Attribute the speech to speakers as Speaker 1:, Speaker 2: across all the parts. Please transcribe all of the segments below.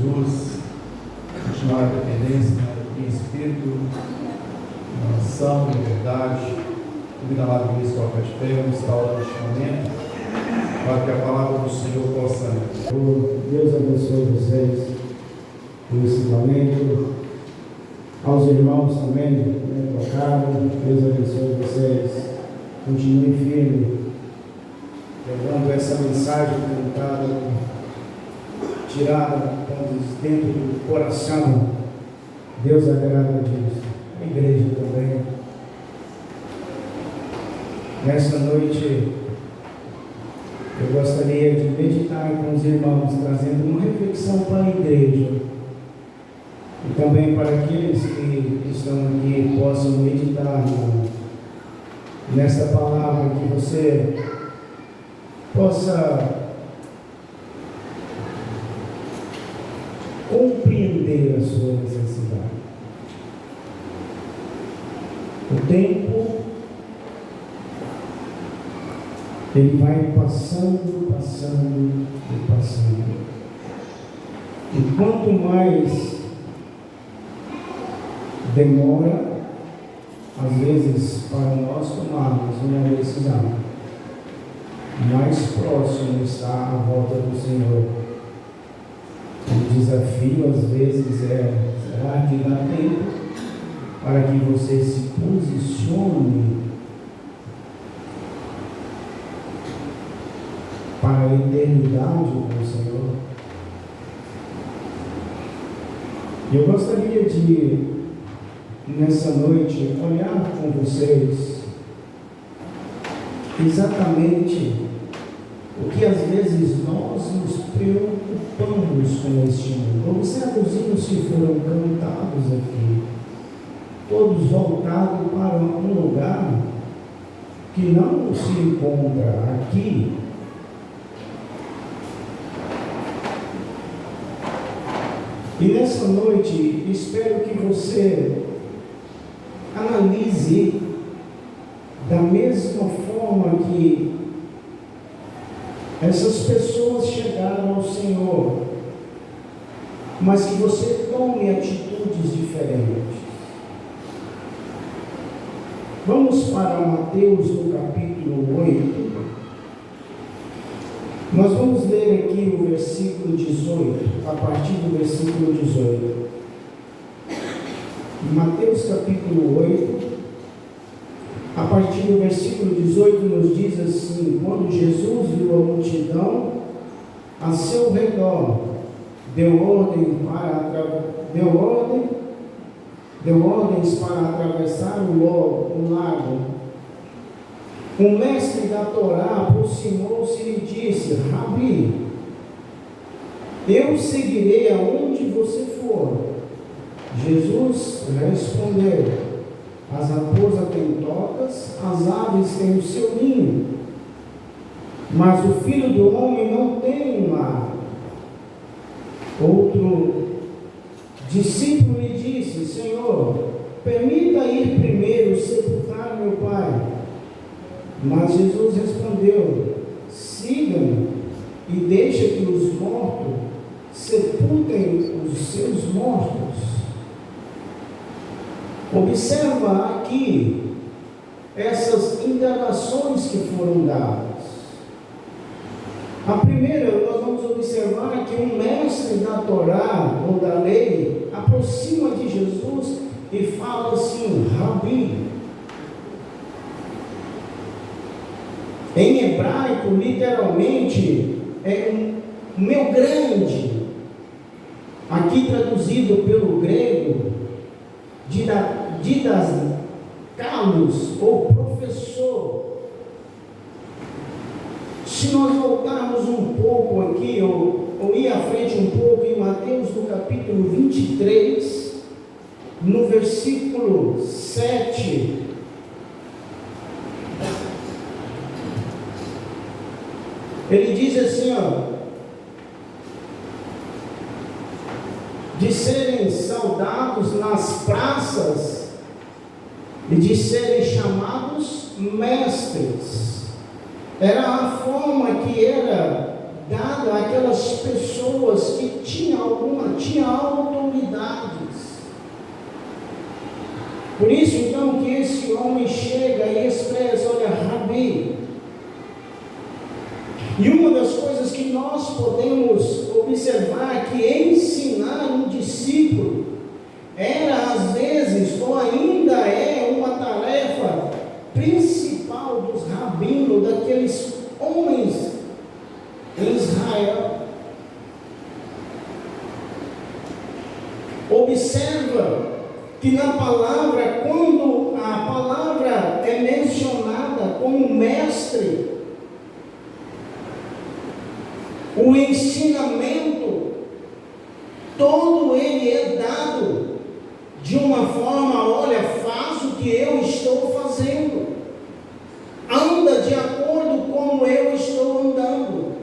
Speaker 1: Jesus, continuar a dependência em espírito, em ação, em verdade. Convido a amada igreja colocar de pé, vamos estar orando neste momento, para que a palavra do Senhor possa.
Speaker 2: Deus abençoe vocês nesse momento, aos irmãos também que tocaram. Deus abençoe vocês, continue firme, levando essa mensagem cantada, tirada dentro do coração. Deus agrada disso, a igreja também. Nessa noite eu gostaria de meditar com os irmãos, trazendo uma reflexão para a igreja e também para aqueles que estão aqui possam meditar nesta palavra, que você possa compreender a sua necessidade. O tempo ele vai passando. E quanto mais demora, às vezes, para nós tomarmos uma decisão, mais próximo está a volta do Senhor. O desafio, às vezes, será de dar tempo para que você se posicione para a eternidade com o Senhor. Eu gostaria de, nessa noite, olhar com vocês exatamente o que às vezes nós nos preocupamos com este mundo. Observe os hinos que foram cantados aqui, todos voltados para um lugar que não se encontra aqui. E nessa noite, espero que você analise da mesma forma que essas pessoas chegaram ao Senhor, mas que você tome atitudes diferentes. Vamos para Mateus, no capítulo 8. Nós vamos ler aqui o versículo 18, a partir do versículo 18. Mateus capítulo 8, a partir do versículo 18, nos diz assim: quando Jesus viu a multidão a seu redor, deu ordens para atravessar o lago. O mestre da Torá aproximou-se e lhe disse: Rabi, eu seguirei aonde você for. Jesus respondeu: as raposas têm tocas, as aves têm o seu ninho, mas o Filho do Homem não tem um lar. Outro discípulo lhe disse: Senhor, permita ir primeiro sepultar meu pai. Mas Jesus respondeu: siga-me e deixa que os mortos sepultem os seus mortos. Observa aqui essas indagações que foram dadas. A primeira, nós vamos observar que um mestre da Torá ou da lei aproxima de Jesus e fala assim: Rabi. Em hebraico, literalmente, é meu grande. Aqui traduzido pelo grego, didaskalos, ou professor. Se nós voltarmos um pouco aqui, ou ir à frente um pouco, em Mateus, no capítulo 23, no versículo 7, ele diz assim, de serem saudados nas praças e de serem chamados mestres. Era a forma que era dada àquelas pessoas que tinham alguma tinha autoridades. Por isso, então, que esse homem chega e expressa: olha, Rabi. E uma das coisas que nós podemos observar, que ensinar um discípulo era, às vezes, ou ainda é, uma tarefa principal dos rabinos, daqueles homens em Israel. Observa que na palavra, quando a palavra é mencionada como mestre, o ensinamento todo ele é dado de uma forma: olha, faz o que eu estou fazendo, anda de acordo como eu estou andando,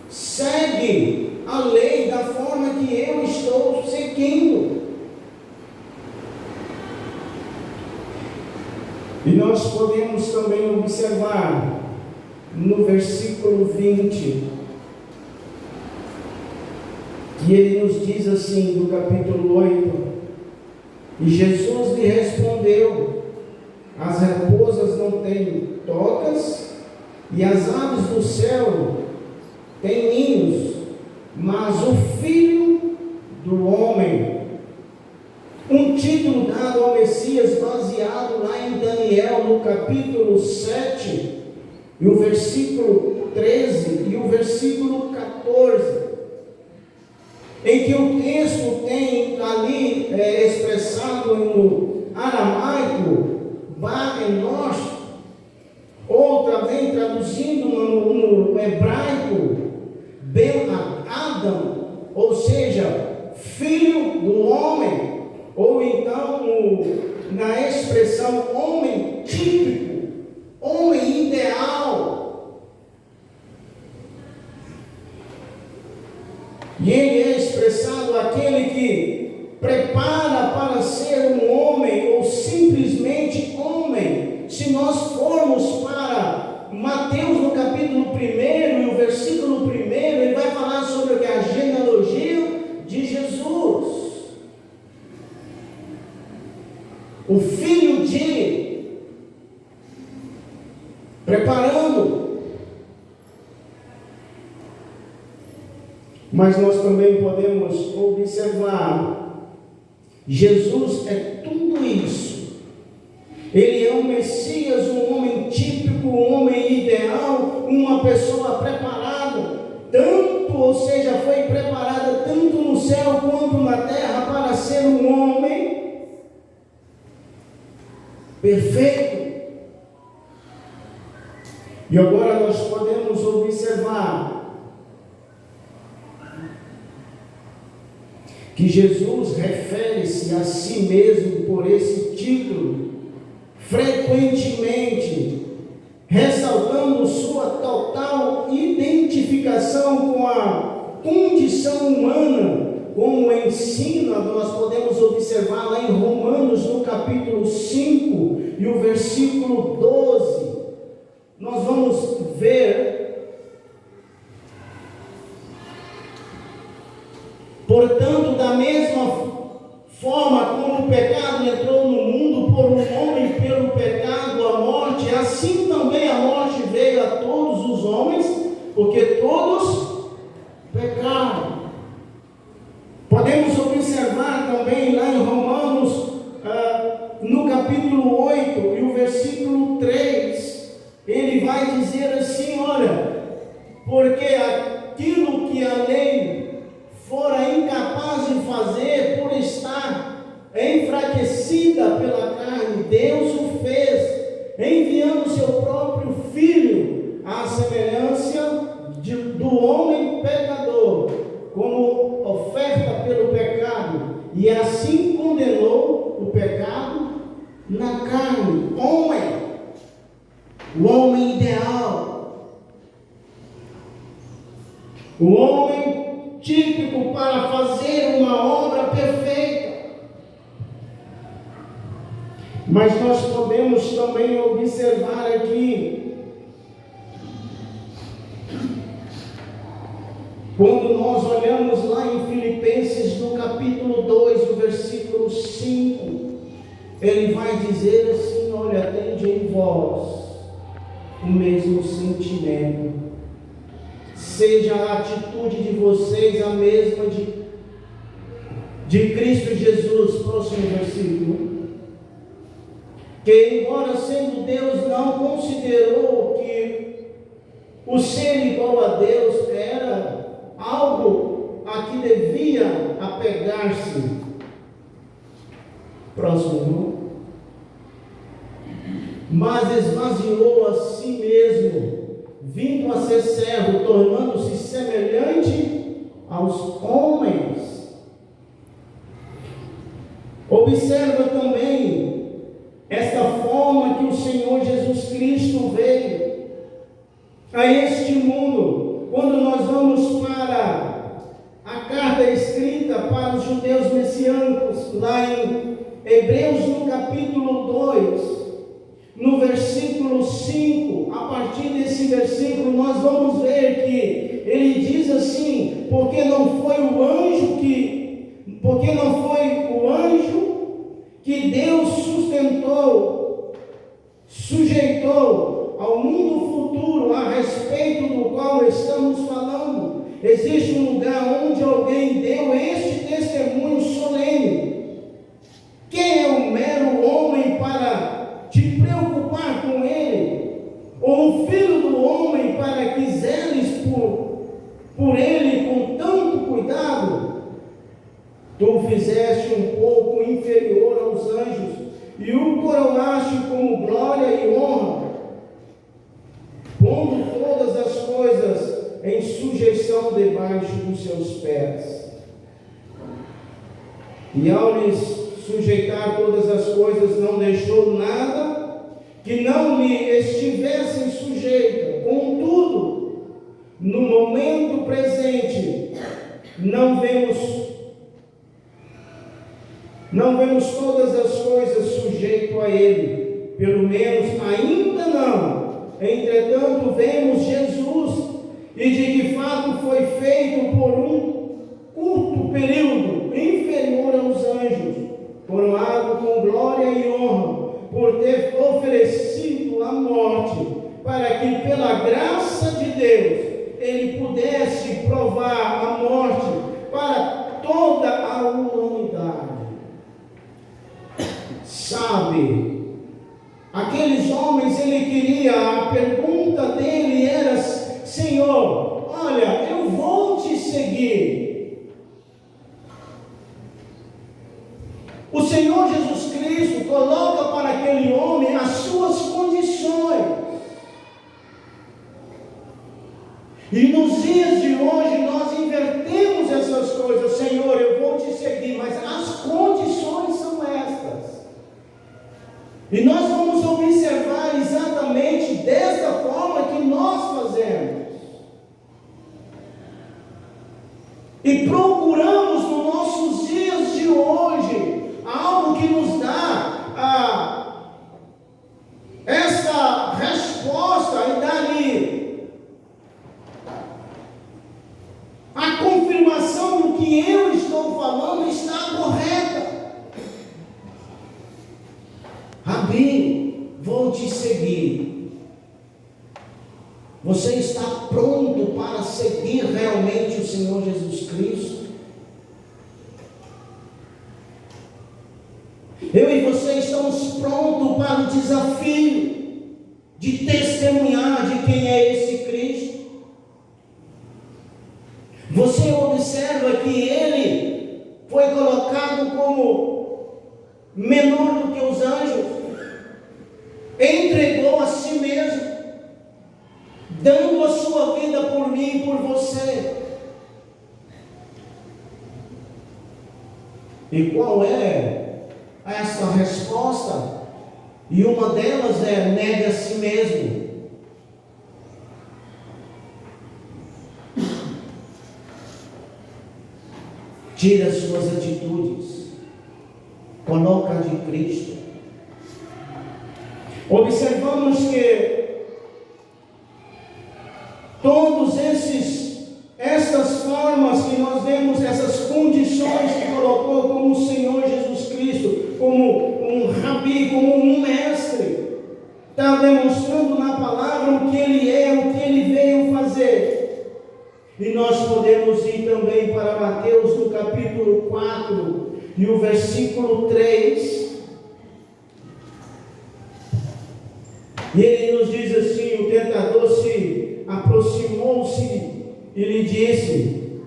Speaker 2: segue a lei da forma que eu estou seguindo. E nós podemos também observar no versículo 20, que ele nos diz assim, do capítulo 8: e Jesus lhe respondeu: as raposas não têm tocas, e as aves do céu têm ninhos, mas o Filho do Homem, um título dado ao Messias, baseado lá em Daniel, no capítulo 7, e o versículo 13 e o versículo 14, em que o texto tem ali expressado no aramaico Ba-Enosh, ou também traduzindo no hebraico Ben-Adam, ou seja, filho do homem, ou então na expressão homem típico, homem ideal. E ele é expressado aquele que prepara para ser um homem, ou simplesmente homem. Se nós formos para Mateus no capítulo 1 e o versículo 1, ele vai falar sobre a genealogia de Jesus, o filho de, preparando. Mas nós também podemos observar, Jesus é tudo isso. Ele é um Messias, um homem típico, um homem ideal, uma pessoa preparada, tanto, ou seja, foi preparada tanto no céu quanto na terra para ser um homem perfeito. E agora nós podemos observar que Jesus refere-se a si mesmo por esse título, frequentemente, ressaltando sua total identificação com a condição humana, como ensina, nós podemos observar lá em Romanos, no capítulo 5 e o versículo 12, nós vamos ver: portanto, da mesma forma como o pecado entrou no mundo por um homem, pelo pecado a morte, assim também a morte veio a todos os homens, porque todos pecaram. Podemos observar também lá em Romanos, no capítulo 8 e o versículo 3, ele vai dizer assim: olha, porque aquilo que a lei fora incapaz de fazer, por estar enfraquecida pela carne, Deus o fez, enviando seu próprio Filho à semelhança do homem pecador, como oferta pelo pecado, e assim condenou o pecado na carne. O homem ideal, o homem típico para fazer uma obra perfeita. Mas nós podemos também observar aqui, quando nós olhamos lá em Filipenses no capítulo ele vai dizer assim: olha, tende em vós o mesmo sentimento, seja a atitude de vocês a mesma de Cristo Jesus. Próximo versículo. Que embora sendo Deus, não considerou que o ser igual a Deus era algo a que devia apegar-se. Próximo. Mas esvaziou a si mesmo, vindo a ser servo, tornando-se semelhante aos homens. Observa também esta forma que o Senhor Jesus Cristo veio a este mundo. Quando nós vamos para a carta escrita para os judeus messiânicos, lá em Hebreus, no capítulo 2, no versículo 5, a partir desse versículo, nós vamos ver que ele diz assim: porque não foi o anjo que Deus sujeitou ao mundo futuro, a respeito do qual estamos falando. Existe um lugar onde alguém deu este testemunho solene. Quem é o mero homem para te preocupar com ele? Ou o filho do homem para que zeles por ele com tanto cuidado? Tu o fizeste um pouco inferior aos anjos, e o coroaste com glória e honra, pondo todas as coisas em sujeição debaixo dos seus pés. E ao lhes sujeitar todas as coisas, não deixou nada que não lhe estivesse sujeita. Contudo, no momento presente, não vemos todas as coisas sujeito a ele, pelo menos ainda não. Entretanto, vemos Jesus, e de que fato foi feito por um curto período, inferior aos anjos, coroado com glória e honra, por ter oferecido a morte, para que pela graça de Deus ele pudesse provar a morte para toda a humanidade. Sabe, aqueles homens, a pergunta dele era: Senhor, olha, eu vou te seguir. O Senhor Jesus Cristo coloca para aquele homem as suas condições. E nos dias de hoje nós invertemos essas coisas. Senhor, eu vou te seguir, mas as condições são estas. E nós vamos observar exatamente desta forma que nós fazemos. E procuramos nos nossos dias de hoje algo que nos dá essa resposta e dá-lhe a confirmação do que eu estou falando está correta. Rabi, vou te seguir. Você está pronto para seguir realmente o Senhor Jesus Cristo? Eu e você estamos prontos para o desafio de testemunhar de quem é esse Cristo? Você observa que ele foi colocado como menor do que os anjos, entregou a si mesmo, dando a sua vida por mim e por você. E qual é essa resposta? E uma delas é: negue a si mesmo. Tira as suas atitudes, coloca a de Cristo. Observamos que todas estas formas que nós vemos, essas condições que colocou como o Senhor Jesus Cristo, como um no capítulo 4 e o versículo 3. E ele nos diz assim: o tentador se aproximou-se e lhe disse: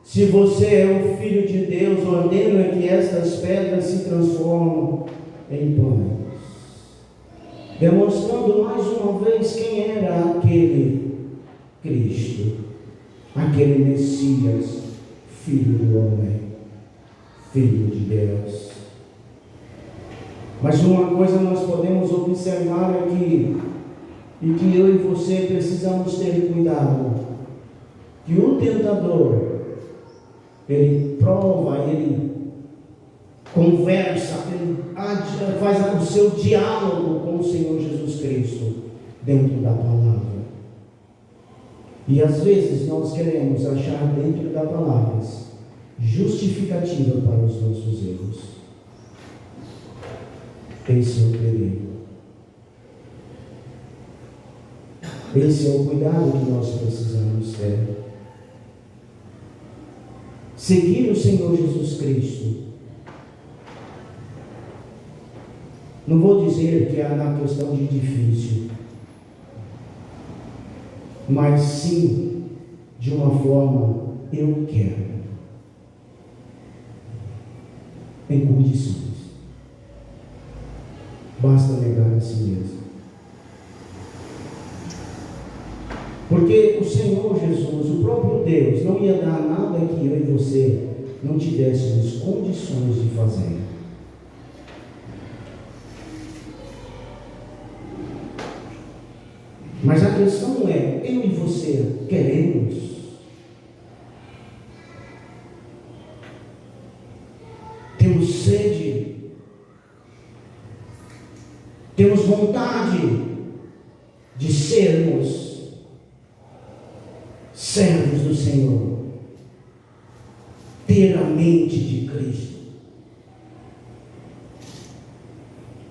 Speaker 2: se você é o Filho de Deus, ordena que estas pedras se transformem em pães. Demonstrando mais uma vez quem era aquele Cristo, aquele Messias, Filho do homem, Filho de Deus. Mas uma coisa nós podemos observar aqui, e que eu e você precisamos ter cuidado, que o tentador, ele prova, ele conversa, ele faz o seu diálogo com o Senhor Jesus Cristo dentro da palavra. E às vezes nós queremos achar dentro da palavra justificativa para os nossos erros. Esse é o perigo. Esse é o cuidado que nós precisamos ter. Seguir o Senhor Jesus Cristo. Não vou dizer que é na questão de difícil, mas sim de uma forma eu quero, em condições. Basta negar a si mesmo. Porque o Senhor Jesus, o próprio Deus, não ia dar nada que eu e você não tivéssemos condições de fazer. Mas a questão é, eu e você queremos? Temos sede? Temos vontade de sermos servos do Senhor, ter a mente de Cristo?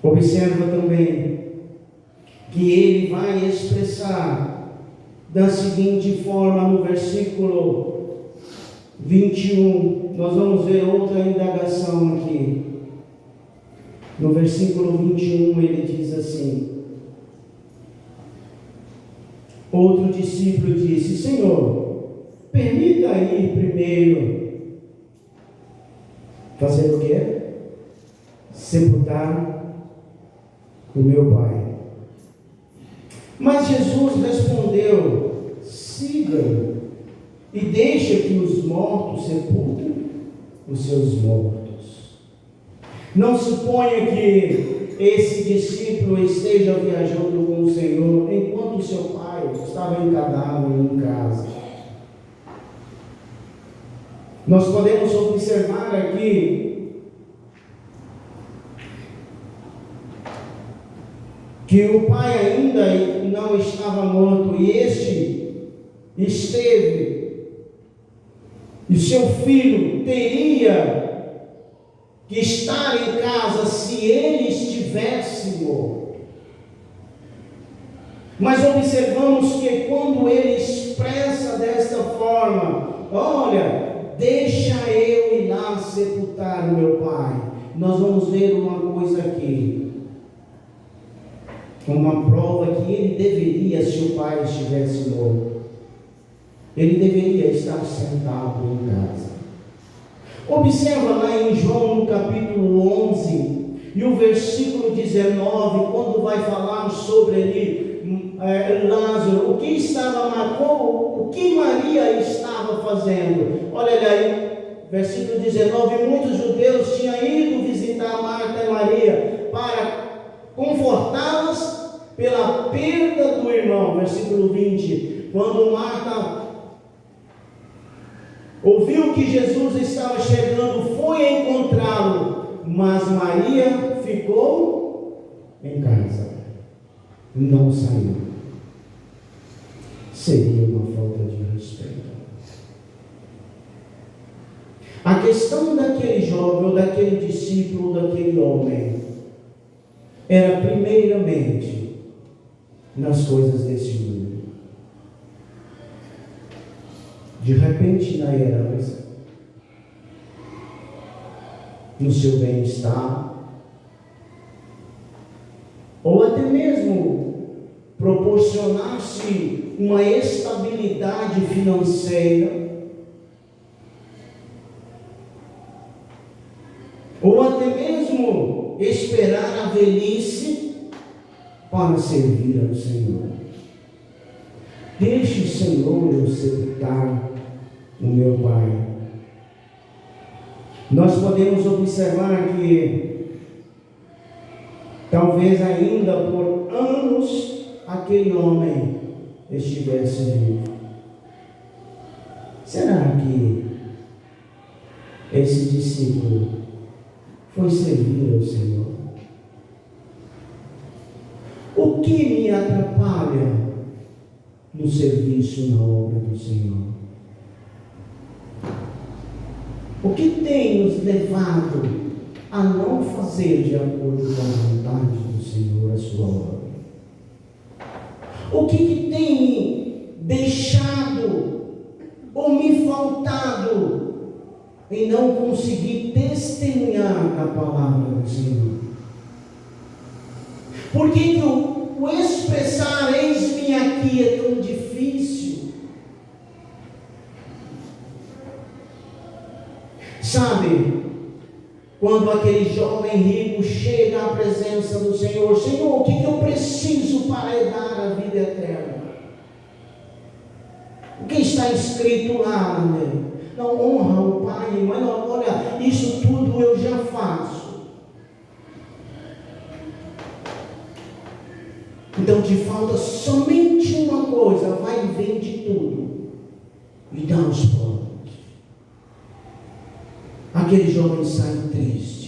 Speaker 2: Observa também que ele vai expressar da seguinte forma no versículo 21. Nós vamos ver outra indagação aqui. No versículo 21 ele diz assim: outro discípulo disse: Senhor, permita ir primeiro fazer o quê? Sepultar o meu pai. Mas Jesus respondeu: siga e deixa que os mortos sepultem os seus mortos. Não suponha que esse discípulo esteja viajando com o Senhor enquanto seu pai estava em cadáver em casa. Nós podemos observar aqui que o pai ainda não estava morto e este esteve, e seu filho teria que estar em casa se ele estivesse morto. Mas observamos que quando ele expressa desta forma: olha, deixa eu ir lá sepultar o meu pai, nós vamos ver uma coisa aqui, uma prova que ele deveria, se o pai estivesse morto, ele deveria estar sentado em casa. Observa lá em João no capítulo 11 e o versículo 19, quando vai falar sobre ali Lázaro, o que Maria estava fazendo. Olha aí, versículo 19: muitos judeus tinham ido visitar Marta e Maria para confortá-las pela perda do irmão. Versículo 20: quando Marta ouviu que Jesus estava chegando, foi encontrá-lo, mas Maria ficou em casa, não saiu. Seria uma falta de respeito. A questão daquele jovem, ou daquele discípulo, daquele homem, era primeiramente nas coisas desse mundo. De repente, na herança, no seu bem-estar, ou até mesmo proporcionar-se uma estabilidade financeira, ou até mesmo esperar a velhice para servir ao Senhor. Deixe o Senhor eu sepultar o meu Pai. Nós podemos observar que talvez ainda por anos aquele homem estivesse vivo. Será que esse discípulo foi servir ao Senhor? O que me atrapalha no serviço na obra do Senhor? O que tem nos levado a não fazer de acordo com a vontade do Senhor a sua obra? O que tem deixado ou me faltado em não conseguir testemunhar a palavra do Senhor? Por que o expressar eis-me aqui é tão difícil? Sabe, quando aquele jovem rico chega à presença do Senhor: Senhor, o que eu preciso para herdar a vida eterna? O que está escrito lá, né? Não, honra o pai e mãe. Não, olha, isso tudo eu já faço. Então te falta somente uma coisa: vai e vende tudo e dá aos pobres. Aquele jovem sai triste.